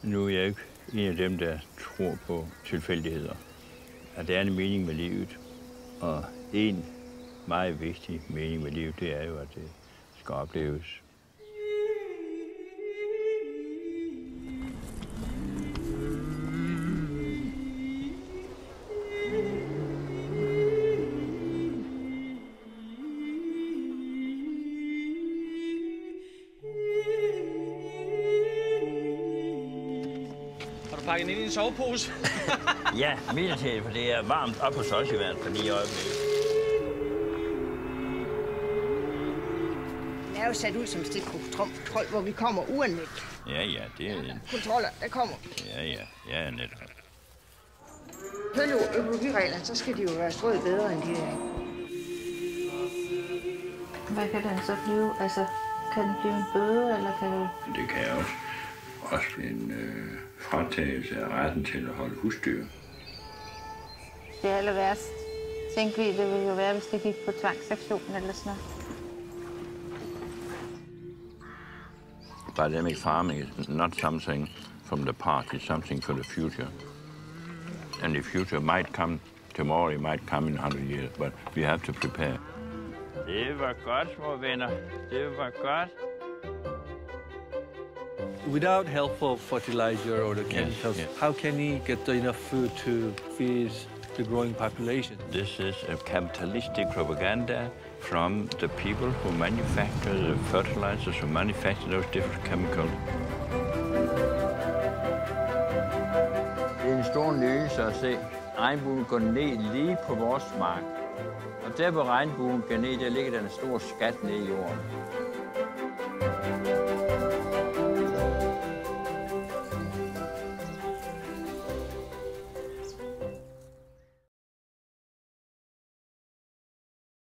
Nu er jeg ikke en af dem, der tror på tilfældigheder. At der er en mening med livet. Og en meget vigtig mening med livet, det er jo, at det skal opleves. Har du pakket ind i en sovepose? Ja, midlertidigt, for det er varmt op hos os i hvert fald lige i øjeblikket. Den er jo sat ud som stikkontrol, hvor vi kommer uanmeldt. Ja, det er en. Kontroller, der kommer. Ja, netop. Følger økologireglerne, så skal de jo være strøget bedre, end de er. Hvad kan den så blive? Altså, kan den blive en bøde, eller kan det... Det kan også blive en fratagelse af retten til at holde husdyr. Det aller værst, tænkte vi, det ville jo være, hvis det gik på tvangsaktion eller sådan noget. Dynamic farming is not something from the past, it's something for the future. And the future might come tomorrow, it might come in 100 years, but we have to prepare. Det var godt, små venner. Det var godt. Without helpful fertilizer or the chemicals, how can he get enough food to feed the growing population? This is a capitalistic propaganda from the people who manufacture the fertilizers, who manufacture those different chemicals. Det er en stor nydelse at se regnbuen gå ned lige på vores mark. Og der hvor regnbuen går ned, der ligger der en stor skat ned i jorden.